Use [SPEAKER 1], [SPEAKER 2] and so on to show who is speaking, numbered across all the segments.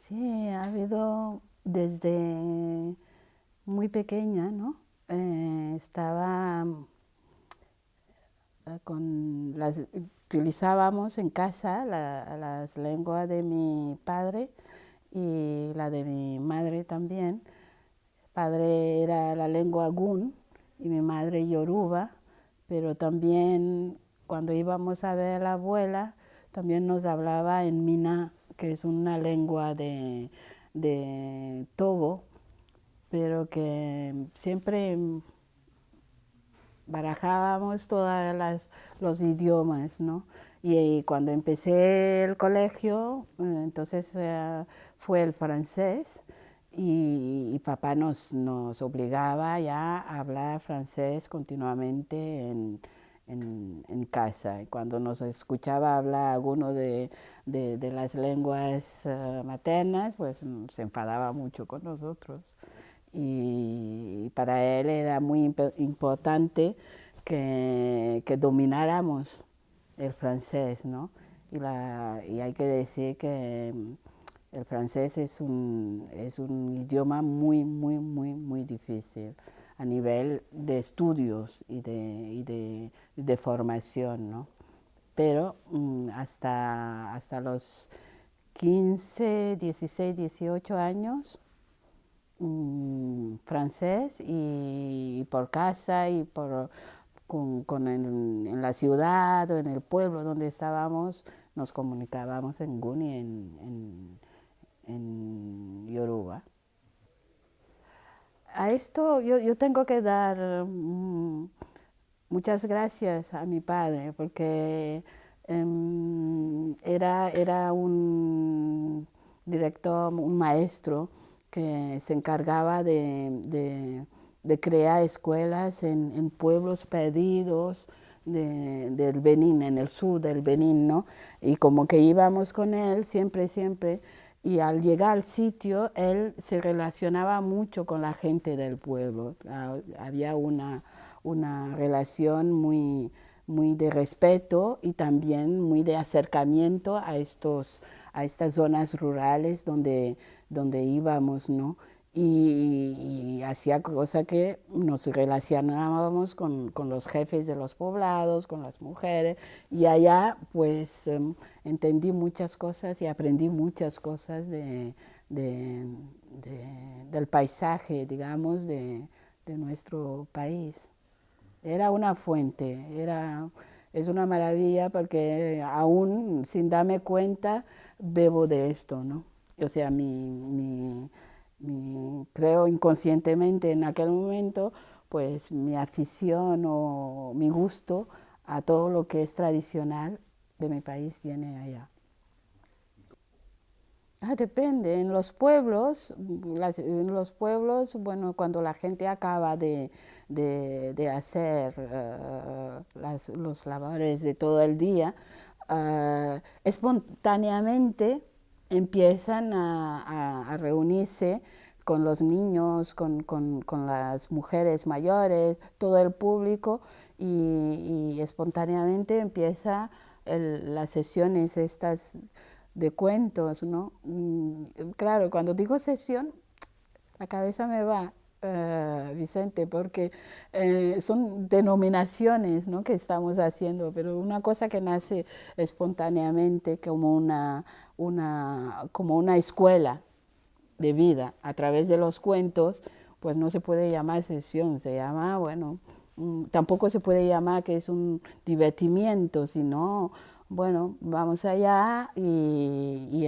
[SPEAKER 1] Sí, ha habido desde muy pequeña, ¿no? Estaba utilizábamos en casa las lenguas de mi padre y la de mi madre también. Padre era la lengua Gun y mi madre Yoruba, pero también cuando íbamos a ver a la abuela, también nos hablaba en Mina, que es una lengua de Togo, pero que siempre barajábamos todos los idiomas, ¿no? Y cuando empecé el colegio, entonces fue el francés y papá nos obligaba ya a hablar francés continuamente en casa. Y cuando nos escuchaba hablar alguno de las lenguas maternas, pues se enfadaba mucho con nosotros y para él era muy importante que domináramos el francés, ¿no? Y hay que decir que el francés es un idioma muy difícil a nivel de estudios y de formación, ¿no? Pero hasta los 15, 16, 18 años francés y por casa y en la ciudad o en el pueblo donde estábamos nos comunicábamos en Guni, en Yoruba. A esto yo tengo que dar muchas gracias a mi padre porque era un director, un maestro que se encargaba de crear escuelas en pueblos perdidos del Benín, en el sur del Benín, ¿no? Y como que íbamos con él siempre, y al llegar al sitio, él se relacionaba mucho con la gente del pueblo. Había una relación muy de respeto y también muy de acercamiento a estas zonas rurales donde íbamos, ¿no? Y hacía cosas que nos relacionábamos con los jefes de los poblados, con las mujeres, y allá pues entendí muchas cosas y aprendí muchas cosas de, del paisaje, digamos, de nuestro país. Era una fuente, es una maravilla porque aún sin darme cuenta bebo de esto, ¿no? O sea, creo inconscientemente en aquel momento, pues mi afición o mi gusto a todo lo que es tradicional de mi país viene allá. Depende, en los pueblos, bueno, cuando la gente acaba de hacer los labores de todo el día, espontáneamente empiezan a reunirse con los niños, con las mujeres mayores, todo el público, y espontáneamente empieza las sesiones estas de cuentos, ¿no? Claro, cuando digo sesión, la cabeza me va, Vicente, porque son denominaciones, ¿no? Que estamos haciendo, pero una cosa que nace espontáneamente como como una escuela de vida a través de los cuentos, pues no se puede llamar sesión, se llama, bueno, tampoco se puede llamar que es un divertimiento, sino, bueno, vamos allá y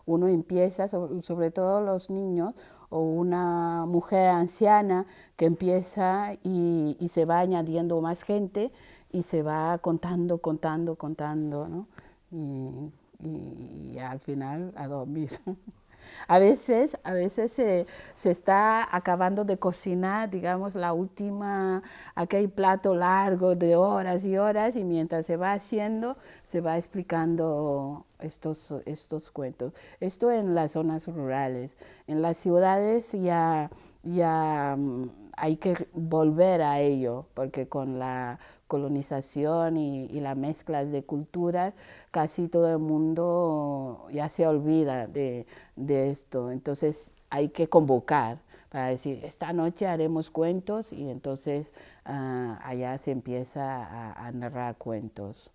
[SPEAKER 1] uno empieza, sobre todo los niños, o una mujer anciana que empieza y se va añadiendo más gente y se va contando, ¿no? Y al final a dormir. A veces se está acabando de cocinar, digamos, aquel plato largo de horas y horas, y mientras se va haciendo, se va explicando estos cuentos. Esto en las zonas rurales. En las ciudades ya hay que volver a ello, porque con la colonización y las mezclas de culturas, casi todo el mundo ya se olvida de esto. Entonces hay que convocar para decir, esta noche haremos cuentos y entonces allá se empieza a narrar cuentos.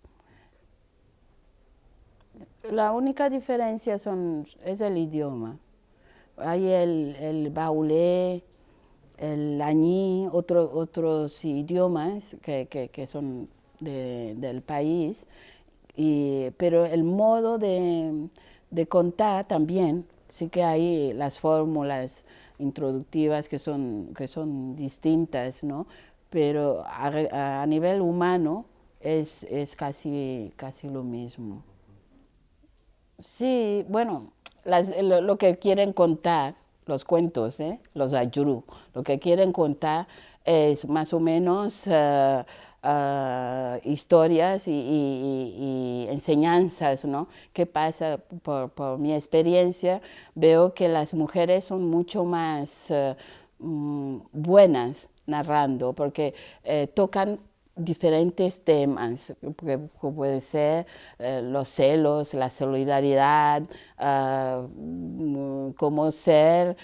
[SPEAKER 1] La única diferencia es el idioma. Hay el baulé, el añí, otros idiomas que son del país, pero el modo de contar también, sí que hay las fórmulas introductivas que son distintas, ¿no? Pero a nivel humano es casi lo mismo. Sí, bueno, lo que quieren contar, los cuentos, los ayurú, lo que quieren contar es más o menos historias y enseñanzas, ¿no? ¿Qué pasa? Por mi experiencia, veo que las mujeres son mucho más buenas narrando, porque tocan diferentes temas, que pueden ser los celos, la solidaridad, cómo ser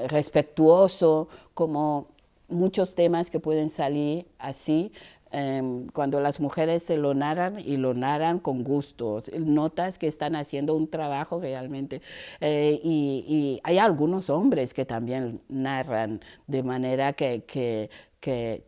[SPEAKER 1] respetuoso, como muchos temas que pueden salir así. Cuando las mujeres se lo narran y lo narran con gusto, notas que están haciendo un trabajo realmente. Y hay algunos hombres que también narran de manera que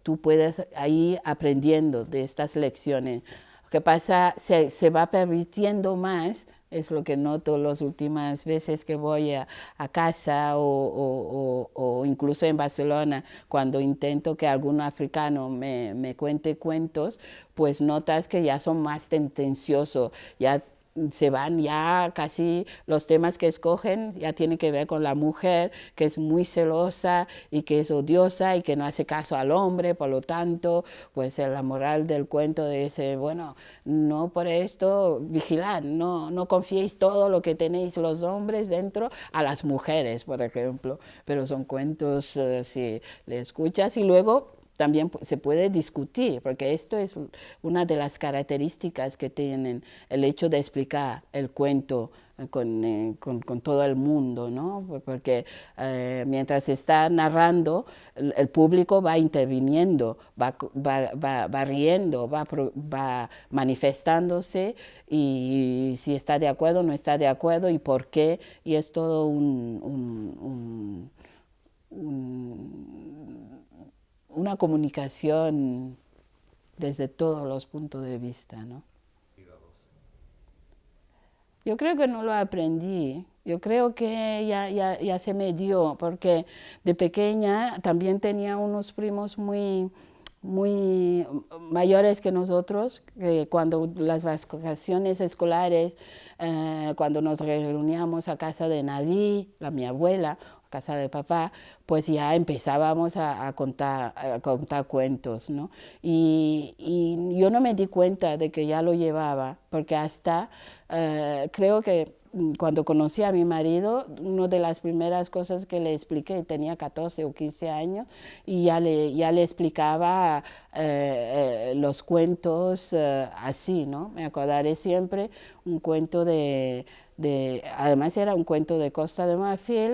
[SPEAKER 1] tú puedes ir aprendiendo de estas lecciones. Lo que pasa, se va permitiendo más, es lo que noto las últimas veces que voy a casa o incluso en Barcelona, cuando intento que algún africano me cuente cuentos, pues notas que ya son más tendenciosos, ya se van ya casi los temas que escogen ya tienen que ver con la mujer que es muy celosa y que es odiosa y que no hace caso al hombre, por lo tanto pues la moral del cuento dice bueno, no por esto vigilad, no confiéis todo lo que tenéis los hombres dentro a las mujeres, por ejemplo, pero son cuentos si le escuchas y luego también se puede discutir, porque esto es una de las características que tienen el hecho de explicar el cuento con todo el mundo, ¿no? Porque mientras se está narrando, el público va interviniendo, va riendo, va manifestándose y si está de acuerdo, no está de acuerdo y por qué, y es todo una comunicación desde todos los puntos de vista, ¿no? Yo creo que no lo aprendí, yo creo que ya se me dio, porque de pequeña también tenía unos primos muy mayores que nosotros, que cuando las vacaciones escolares, cuando nos reuníamos a casa de Nadí, mi abuela, a casa de papá, pues ya empezábamos a contar cuentos, ¿no? Y yo no me di cuenta de que ya lo llevaba, porque hasta creo que cuando conocí a mi marido, una de las primeras cosas que le expliqué, tenía 14 o 15 años, y ya le explicaba los cuentos así, ¿no? Me acordaré siempre un cuento además era un cuento de Costa de Marfil,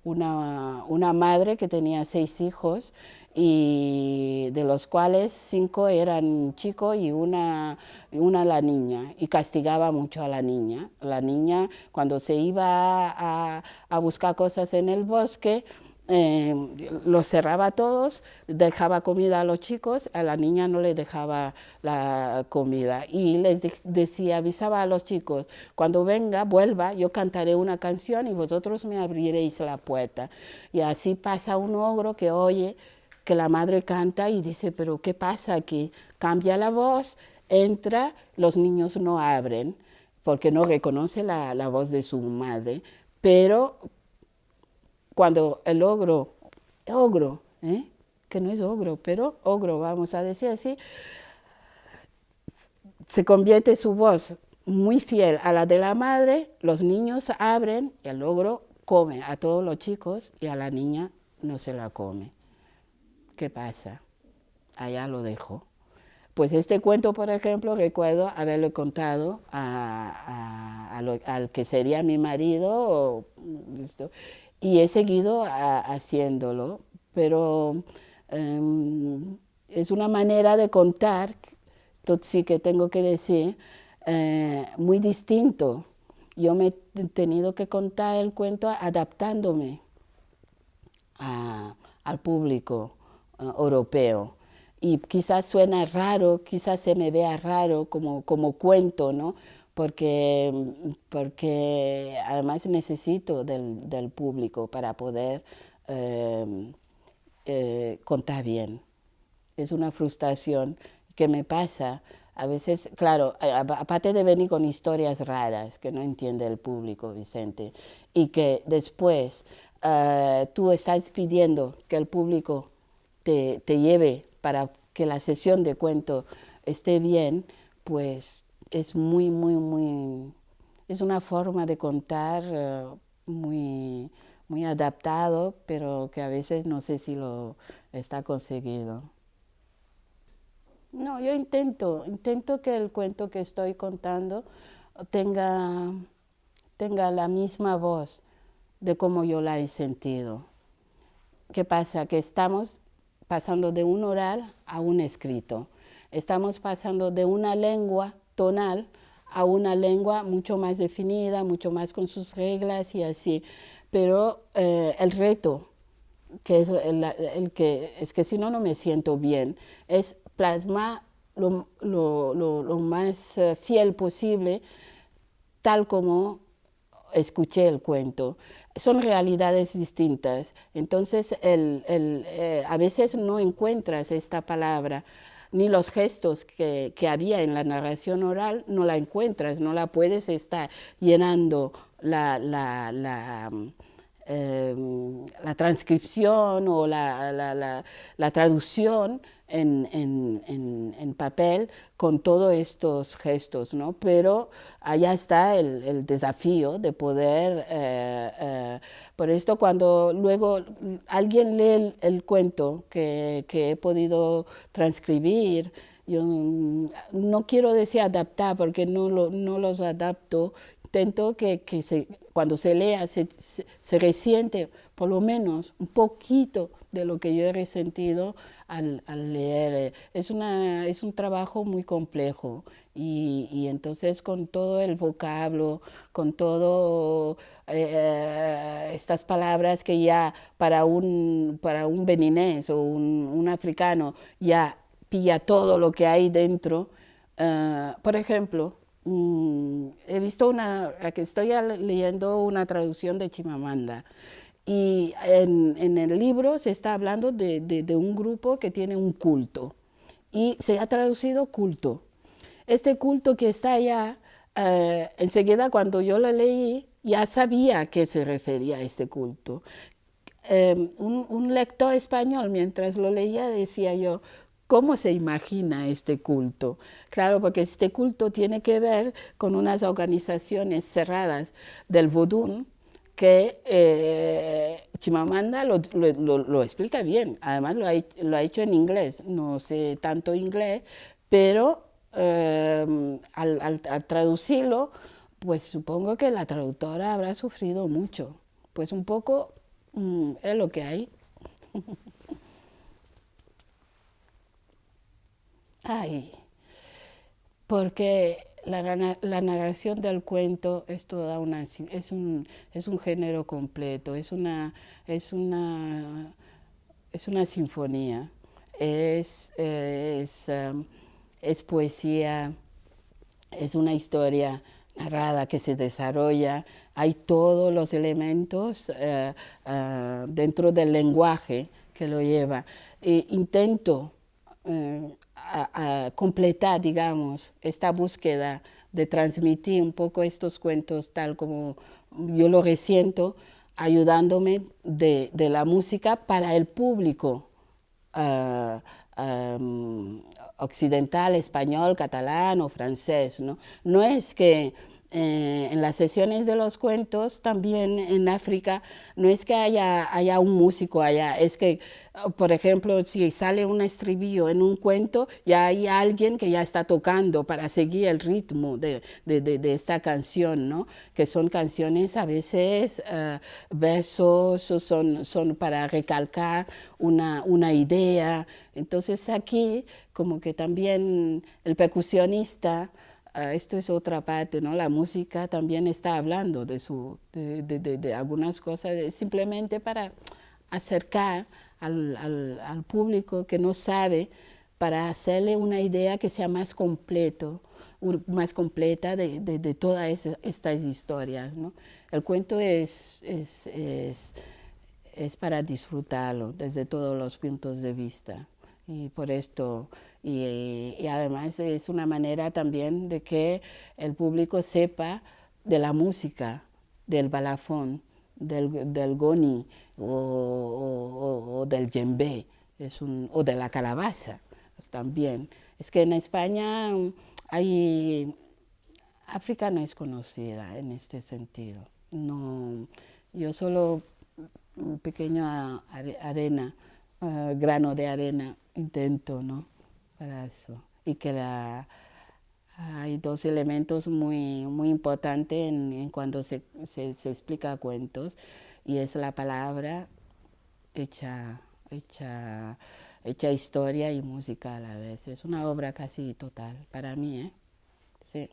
[SPEAKER 1] una madre que tenía 6 hijos y de los cuales 5 eran chicos y una la niña, y castigaba mucho a la niña. La niña cuando se iba a buscar cosas en el bosque, los cerraba a todos, dejaba comida a los chicos, a la niña no le dejaba la comida y les decía, avisaba a los chicos, cuando vuelva, yo cantaré una canción y vosotros me abriréis la puerta. Y así pasa un ogro que oye que la madre canta y dice, pero ¿qué pasa aquí? Cambia la voz, entra, los niños no abren porque no reconoce la voz de su madre, pero cuando el ogro, que no es ogro, pero ogro, vamos a decir así, se convierte su voz muy fiel a la de la madre, los niños abren y el ogro come a todos los chicos y a la niña no se la come. ¿Qué pasa? Allá lo dejo. Pues este cuento, por ejemplo, recuerdo haberle contado al que sería mi marido, y he seguido haciéndolo, pero es una manera de contar, esto sí que tengo que decir, muy distinto. Yo me he tenido que contar el cuento adaptándome al público europeo. Y quizás suena raro, quizás se me vea raro como cuento, ¿no? Porque además necesito del público para poder contar bien. Es una frustración que me pasa. A veces, claro, aparte de venir con historias raras que no entiende el público, Vicente, y que después tú estás pidiendo que el público te lleve para que la sesión de cuento esté bien, pues es es una forma de contar muy, muy adaptado, pero que a veces no sé si lo está conseguido. No, yo intento que el cuento que estoy contando tenga, tenga la misma voz de cómo yo la he sentido. ¿Qué pasa? Que estamos pasando de un oral a un escrito. Estamos pasando de una lengua tonal a una lengua mucho más definida, mucho más con sus reglas y así. Pero el reto, que es es que si no, no me siento bien, es plasmar lo más fiel posible, tal como escuché el cuento. Son realidades distintas, entonces a veces no encuentras esta palabra, ni los gestos que había en la narración oral, no la encuentras, no la puedes estar llenando la transcripción o la traducción en papel con todos estos gestos, ¿no? Pero allá está el desafío de poder, por esto cuando luego alguien lee el cuento que he podido transcribir, yo no quiero decir adaptar porque no los adapto, intento que cuando se lea se resiente por lo menos un poquito de lo que yo he resentido al leer. Es un trabajo muy complejo y entonces con todo el vocablo, con todo estas palabras que ya para un beninés o un africano ya pilla todo lo que hay dentro. Por ejemplo, he visto que estoy leyendo una traducción de Chimamanda y en el libro se está hablando de un grupo que tiene un culto y se ha traducido culto. Este culto que está allá, enseguida cuando yo lo leí, ya sabía a qué se refería a este culto. Un lector español, mientras lo leía, decía yo, ¿cómo se imagina este culto? Claro, porque este culto tiene que ver con unas organizaciones cerradas del vodú que Chimamanda lo explica bien. Además lo ha hecho en inglés. No sé tanto inglés, pero al traducirlo, pues supongo que la traductora habrá sufrido mucho. Pues un poco es lo que hay. Ay, porque la narración del cuento es toda es un género completo, es una sinfonía, es, es, um, es poesía, es una historia narrada que se desarrolla, hay todos los elementos dentro del lenguaje que lo lleva. Intento a completar, digamos, esta búsqueda de transmitir un poco estos cuentos tal como yo lo resiento, ayudándome de la música para el público uh, occidental, español, catalán o francés, ¿no? No es que en las sesiones de los cuentos también en África no es que haya un músico allá, es que, por ejemplo, si sale un estribillo en un cuento, ya hay alguien que ya está tocando para seguir el ritmo de esta canción, ¿no? Que son canciones a veces versos, son para recalcar una idea. Entonces aquí como que también el percusionista, esto es otra parte, ¿no? La música también está hablando de algunas cosas, simplemente para acercar al público que no sabe, para hacerle una idea que sea más completo, más completa de todas estas historias, ¿no? El cuento es para disfrutarlo desde todos los puntos de vista. Y por esto, y además es una manera también de que el público sepa de la música, del balafón, del goni o del djembe, o de la calabaza también. Es que en España hay, África no es conocida en este sentido. No, yo solo un pequeño arena, grano de arena intento, ¿no? Para eso. Y que hay dos elementos muy importantes en cuando se explica cuentos, y es la palabra hecha, hecha, hecha historia y música a la vez. Es una obra casi total para mí, ¿eh? Sí.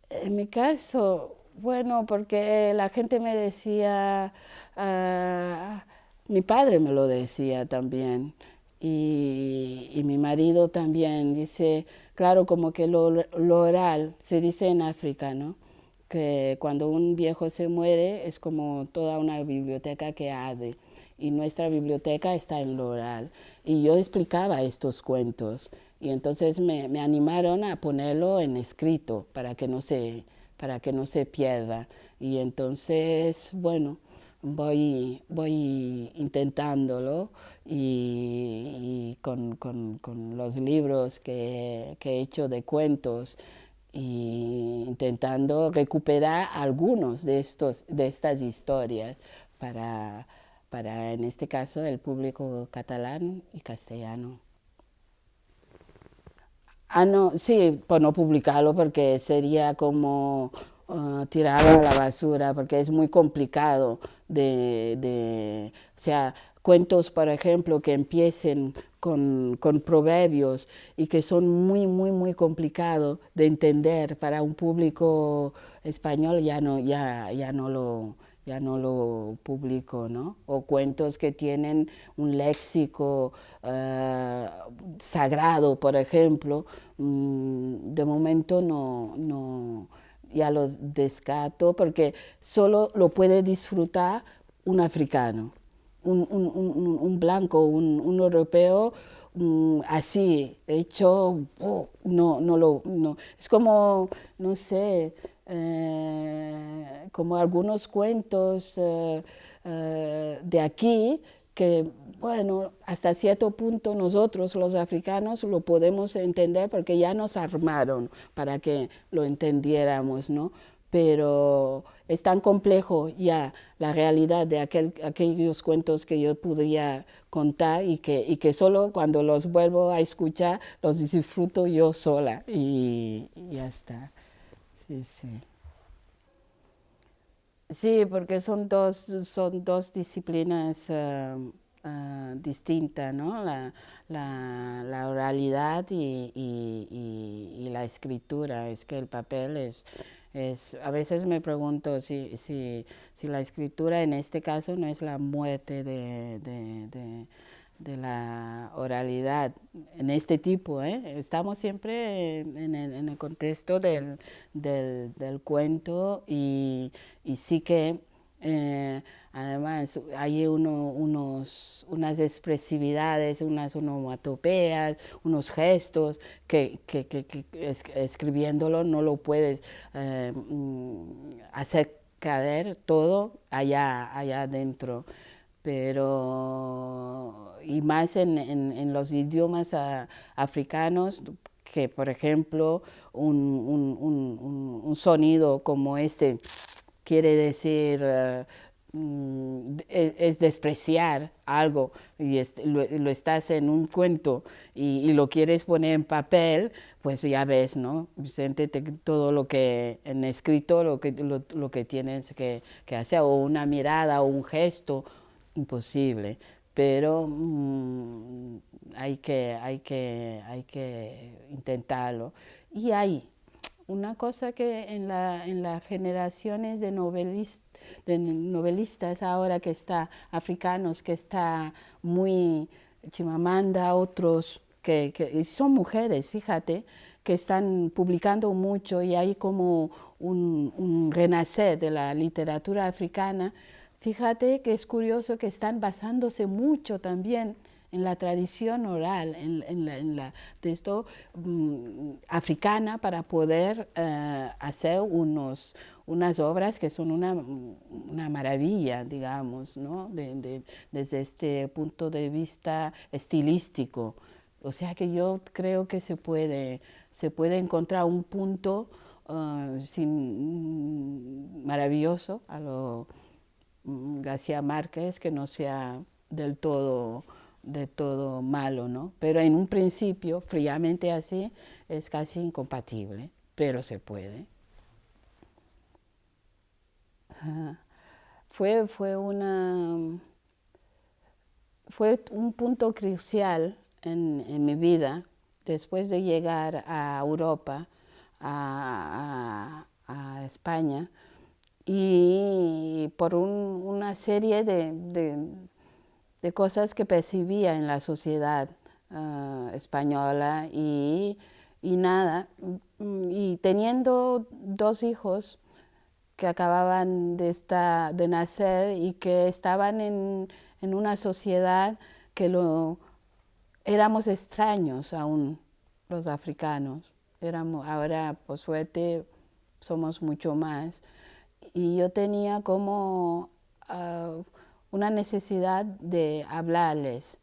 [SPEAKER 1] En mi caso, bueno, porque la gente me decía, ah, mi padre me lo decía también, y mi marido también dice, claro, como que lo oral, se dice en África, ¿no? Que cuando un viejo se muere es como toda una biblioteca que arde, y nuestra biblioteca está en lo oral. Y yo explicaba estos cuentos, y entonces me animaron a ponerlo en escrito para que no se pierda. Y entonces, bueno, voy intentándolo, y con los libros que he hecho de cuentos, y intentando recuperar algunos de estas historias para, para, en este caso, el público catalán y castellano. Ah, no, sí, por no publicarlo, porque sería como tirarlo a la basura, porque es muy complicado o sea, cuentos, por ejemplo, que empiecen con proverbios y que son muy complicados de entender para un público español, ya no lo publico, ¿no? O cuentos que tienen un léxico sagrado, por ejemplo, de momento ya los descarto, porque solo lo puede disfrutar un africano, un blanco, un europeo, así, hecho, no. Es como, no sé, como algunos cuentos de aquí, que, bueno, hasta cierto punto nosotros los africanos lo podemos entender porque ya nos armaron para que lo entendiéramos, ¿no? Pero es tan complejo ya la realidad de aquellos cuentos que yo podría contar, y que solo cuando los vuelvo a escuchar los disfruto yo sola, y ya está. Sí, sí. Sí, porque son dos disciplinas distintas, ¿no? La oralidad y la escritura. Es que el papel a veces me pregunto si la escritura en este caso no es la muerte de la oralidad en este tipo, ¿eh? Estamos siempre en el contexto del cuento, y sí que además hay unas expresividades, unas onomatopeyas, unos gestos que escribiéndolo no lo puedes hacer caber todo allá adentro. Pero, y más en los idiomas africanos, que por ejemplo, un sonido como este quiere decir, es despreciar algo y lo estás en un cuento y lo quieres poner en papel, pues ya ves, ¿no, Vicente? Todo lo que en escrito, lo que tienes que hacer, o una mirada o un gesto, imposible. Pero hay que intentarlo. Y hay una cosa que en las generaciones de novelistas ahora que está africanos, que está muy Chimamanda, otros que son mujeres, fíjate, que están publicando mucho y hay como un renacer de la literatura africana. Fíjate que es curioso que están basándose mucho también en la tradición oral, en la de esto africana, para poder hacer unas obras que son una maravilla, digamos, ¿no? Desde este punto de vista estilístico. O sea que yo creo que se puede encontrar un punto maravilloso a lo García Márquez, que no sea del todo malo, ¿no? Pero en un principio, fríamente así, es casi incompatible, pero se puede. Ajá. Fue, fue, una, Fue un punto crucial en mi vida después de llegar a Europa, a España, y por una serie de cosas que percibía en la sociedad española y nada, y teniendo dos hijos que acababan de nacer y que estaban en una sociedad que éramos extraños aún los africanos. Ahora, por suerte, somos mucho más. Y yo tenía como una necesidad de hablarles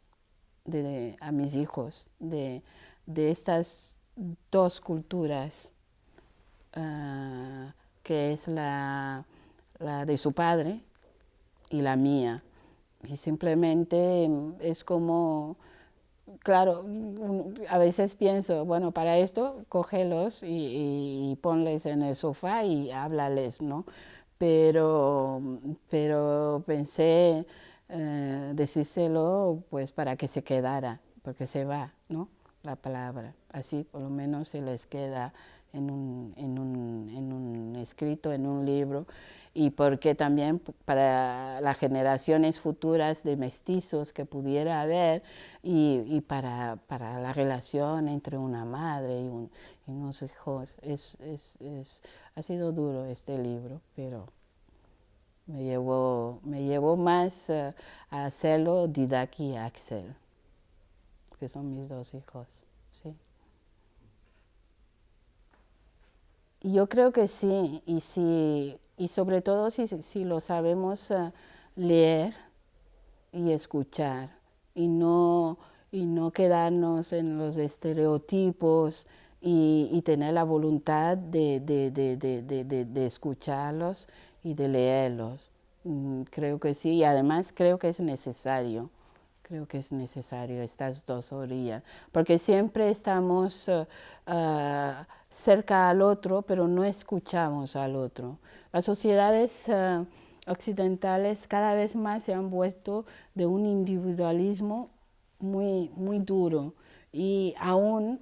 [SPEAKER 1] a mis hijos de estas dos culturas, que es la de su padre y la mía. Y simplemente es como, claro, a veces pienso, bueno, para esto cógelos y ponles en el sofá y háblales, ¿no? Pero pensé decírselo pues para que se quedara, porque se va, ¿no? La palabra. Así por lo menos se les queda en un escrito, en un libro, y porque también para las generaciones futuras de mestizos que pudiera haber y para la relación entre una madre y unos hijos. Ha sido duro este libro, pero me llevó más a hacerlo Didac y Axel, que son mis dos hijos. Sí. Y yo creo que sí, y sobre todo si lo sabemos leer y escuchar y no quedarnos en los estereotipos y tener la voluntad de escucharlos y de leerlos. Creo que sí, y además creo que es necesario estas dos orillas, porque siempre estamos cerca al otro, pero no escuchamos al otro. Las sociedades occidentales cada vez más se han vuelto de un individualismo muy duro, y aún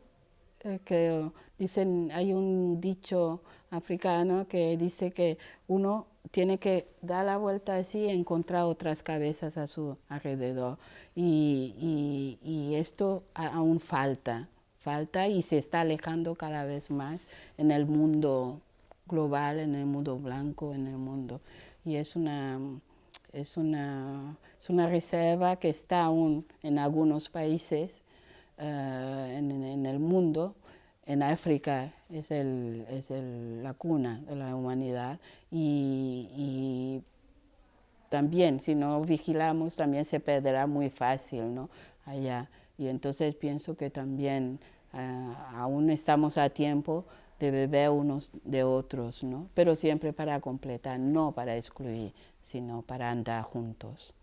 [SPEAKER 1] que dicen, hay un dicho africano que dice que uno tiene que dar la vuelta así y encontrar otras cabezas a su alrededor. Y esto aún falta y se está alejando cada vez más en el mundo global, en el mundo blanco, en el mundo. Y es una reserva que está aún en algunos países en el mundo. En África es la cuna de la humanidad y también si no vigilamos también se perderá muy fácil, ¿no? Allá. Y entonces pienso que también aún estamos a tiempo de beber unos de otros, ¿no? Pero siempre para completar, no para excluir, sino para andar juntos.